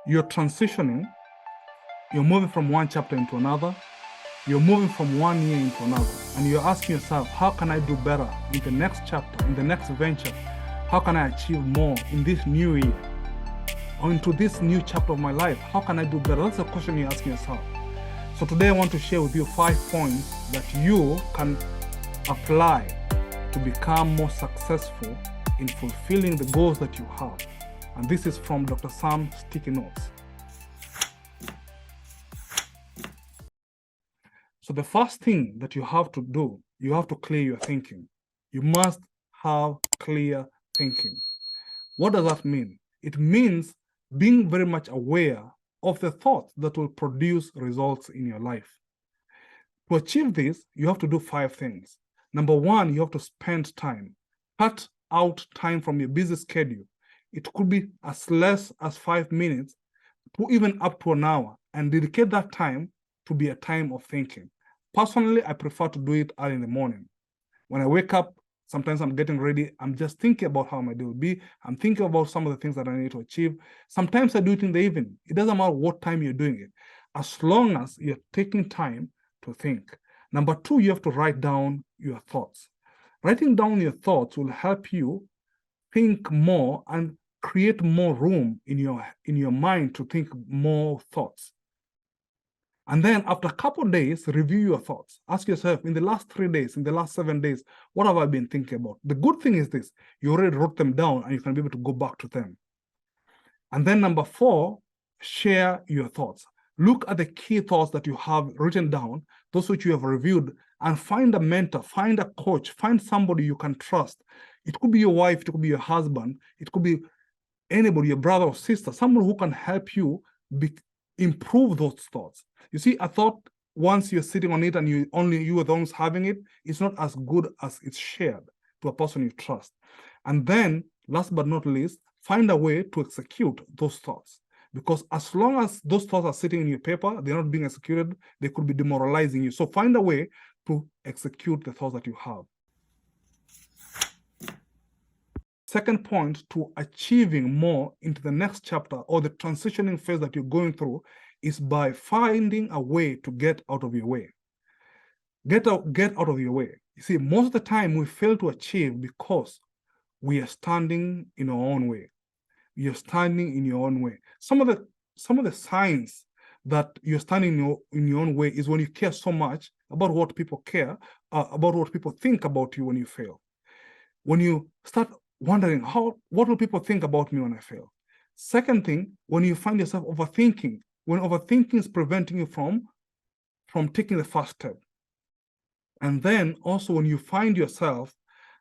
you're transitioning, you're moving from one chapter into another, you're moving from one year into another, and you're asking yourself, how can I do better in the next chapter, in the next venture? How can I achieve more in this new year? Or into this new chapter of my life? How can I do better? That's the question you're asking yourself. So today I want to share with you 5 points that you can apply to become more successful in fulfilling the goals that you have. And this is from Dr. Sam's Sticky Notes. So the first thing that you have to do, you have to clear your thinking. You must have clear thinking. What does that mean? It means being very much aware of the thoughts that will produce results in your life. To achieve this, you have to do 5 things. Number 1, you have to spend time. Cut out time from your busy schedule. It could be as less as 5 minutes to even up to an hour, and dedicate that time to be a time of thinking. Personally, I prefer to do it early in the morning. When I wake up, sometimes I'm getting ready, I'm just thinking about how my day will be. I'm thinking about some of the things that I need to achieve. Sometimes I do it in the evening. It doesn't matter what time you're doing it, as long as you're taking time to think. Number 2, you have to write down your thoughts. Writing down your thoughts will help you think more and create more room in your mind to think more thoughts. And then after a couple of days, review your thoughts. Ask yourself, in the last 3 days, in the last 7 days, what have I been thinking about? The good thing is this, you already wrote them down and you can be able to go back to them. And then number 4, share your thoughts. Look at the key thoughts that you have written down, those which you have reviewed, and find a mentor, find a coach, find somebody you can trust. It could be your wife, it could be your husband, it could be anybody, your brother or sister, someone who can help you improve those thoughts. You see, a thought, once you're sitting on it and you are the ones having it, it's not as good as it's shared to a person you trust. And then, last but not least, find a way to execute those thoughts. Because as long as those thoughts are sitting in your paper, they're not being executed, they could be demoralizing you. So find a way to execute the thoughts that you have. Second point to achieving more into the next chapter or the transitioning phase that you're going through is by finding a way to get out of your way. Get out of your way. You see, most of the time we fail to achieve because we are standing in our own way. You're standing in your own way. Some of the signs that you're standing in your own way is when you care so much about what people care, about what people think about you when you fail. When you start wondering, what will people think about me when I fail? Second thing, when you find yourself overthinking, when overthinking is preventing you from taking the first step. And then also when you find yourself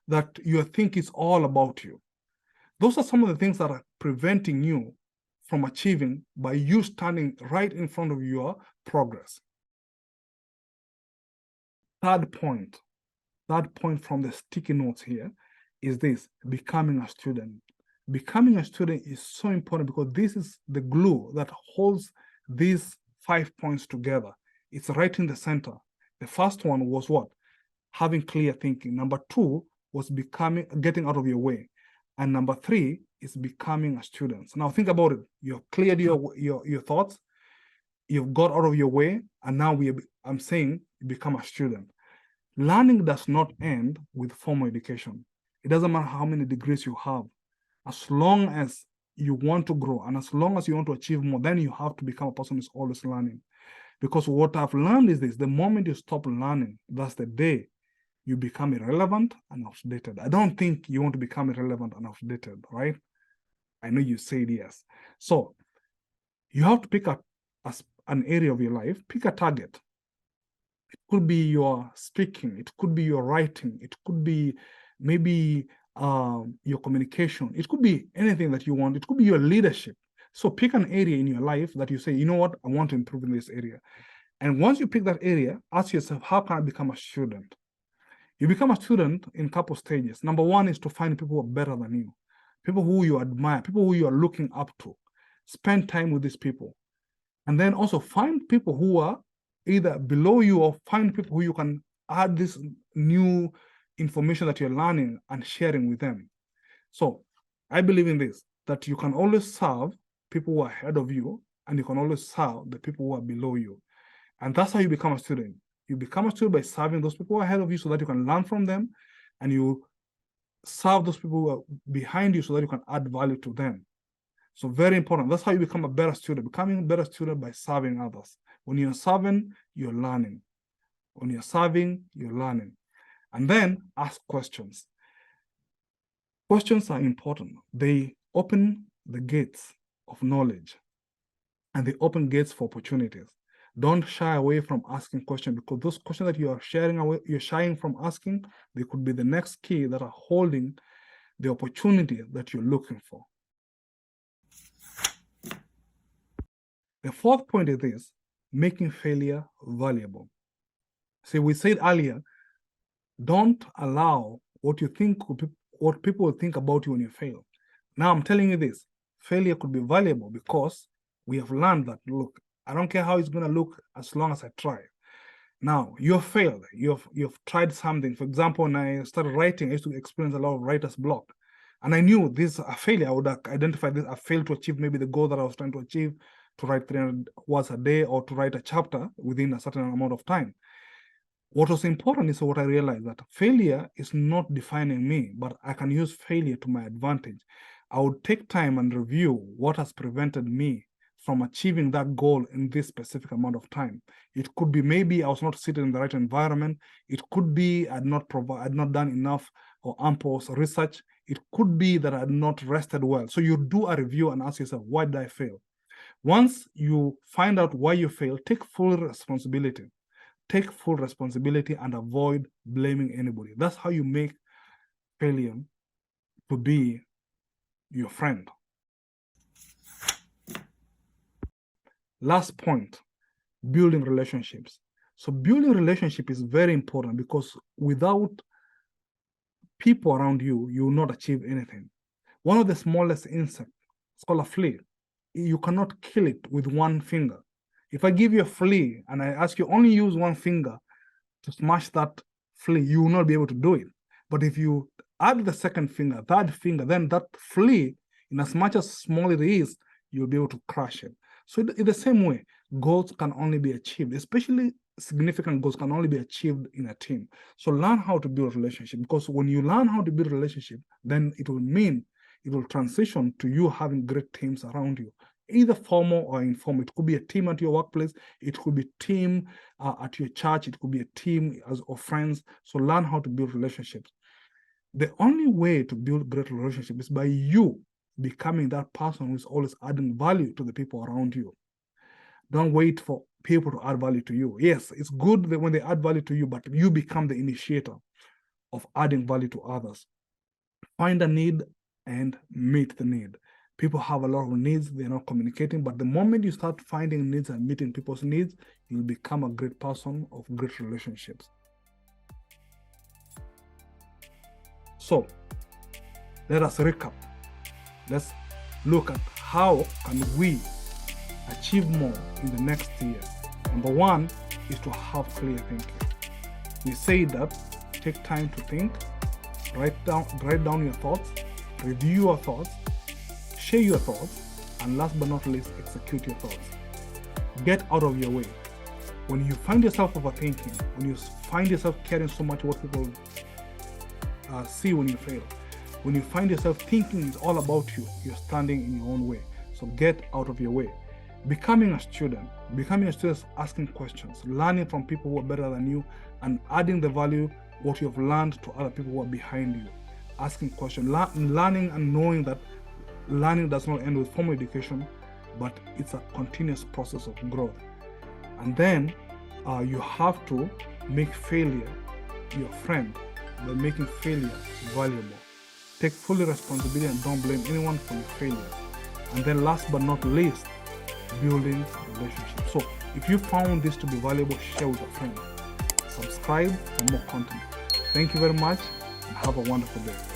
that you think it's all about you. Those are some of the things that are preventing you from achieving by you standing right in front of your progress. Third point from the sticky notes here is this: becoming a student. Becoming a student is so important because this is the glue that holds these 5 points together. It's right in the center. The first one was what? Having clear thinking. Number 2 was getting out of your way. And number 3 is becoming a student. So now think about it. You've cleared your thoughts, you've got out of your way, and now I'm saying you become a student. Learning does not end with formal education. It doesn't matter how many degrees you have. As long as you want to grow and as long as you want to achieve more, then you have to become a person who's always learning. Because what I've learned is this: the moment you stop learning, that's the day you become irrelevant and outdated. I don't think you want to become irrelevant and outdated, right? I know you said yes. So you have to pick an area of your life, pick a target. It could be your speaking, it could be your writing, it could be maybe your communication, it could be anything that you want, it could be your leadership. So pick an area in your life that you say, you know what, I want to improve in this area. And once you pick that area, ask yourself, how can I become a student? You become a student in a couple stages. Number 1 is to find people who are better than you, people who you admire, people who you are looking up to. Spend time with these people. And then also find people who are either below you, or find people who you can add this new information that you're learning and sharing with them. So I believe in this, that you can always serve people who are ahead of you, and you can always serve the people who are below you. And that's how you become a student. You become a student by serving those people who are ahead of you so that you can learn from them, and you serve those people who are behind you so that you can add value to them. So very important. That's how you become a better student. Becoming a better student by serving others. When you're serving, you're learning. When you're serving, you're learning. And then ask questions. Questions are important. They open the gates of knowledge, and they open gates for opportunities. Don't shy away from asking questions, because those questions that you're shying from asking, they could be the next key that are holding the opportunity that you're looking for. The fourth point is this: making failure valuable. See, we said earlier, don't allow what people will think about you when you fail. Now I'm telling you this: failure could be valuable because we have learned that, look, I don't care how it's going to look as long as I try. Now, you've failed. You've tried something. For example, when I started writing, I used to experience a lot of writer's block. And I knew this is a failure. I would identify this. I failed to achieve maybe the goal that I was trying to achieve, to write 300 words a day or to write a chapter within a certain amount of time. What was important is what I realized, that failure is not defining me, but I can use failure to my advantage. I would take time and review what has prevented me from achieving that goal in this specific amount of time. It could be maybe I was not seated in the right environment. It could be I'd not done enough or ample research. It could be that I had not rested well. So you do a review and ask yourself, why did I fail? Once you find out why you failed, take full responsibility. Take full responsibility and avoid blaming anybody. That's how you make failure to be your friend. Last point, building relationships. So building relationship is very important, because without people around you, you will not achieve anything. One of the smallest insects, it's called a flea. You cannot kill it with one finger. If I give you a flea and I ask you only use one finger to smash that flea, you will not be able to do it. But if you add the second finger, third finger, then that flea, in as much as small it is, you'll be able to crush it. So in the same way, goals can only be achieved, especially significant goals can only be achieved in a team. So learn how to build a relationship, because when you learn how to build a relationship, then it will transition to you having great teams around you, either formal or informal. It could be a team at your workplace. It could be a team at your church. It could be a team of friends. So learn how to build relationships. The only way to build great relationships is by you becoming that person who's always adding value to the people around you. Don't wait for people to add value to you. Yes, it's good that when they add value to you, but you become the initiator of adding value to others. Find a need and meet the need. People have a lot of needs, they're not communicating, but the moment you start finding needs and meeting people's needs, you'll become a great person of great relationships. So, let us recap. Let's look at how can we achieve more in the next year. Number one is to have clear thinking. We say that take time to think, write down your thoughts, review your thoughts, share your thoughts, and last but not least, execute your thoughts. Get out of your way. When you find yourself overthinking, when you find yourself caring so much what people see when you fail, when you find yourself thinking it's all about you, you're standing in your own way. So get out of your way. Becoming a student is asking questions, learning from people who are better than you, and adding the value, what you have learned, to other people who are behind you. Asking questions, learning and knowing that learning does not end with formal education, but it's a continuous process of growth. And then you have to make failure your friend by making failure valuable. Take full responsibility and don't blame anyone for your failure. And then last but not least, building relationships. So if you found this to be valuable, share with a friend. Subscribe for more content. Thank you very much and have a wonderful day.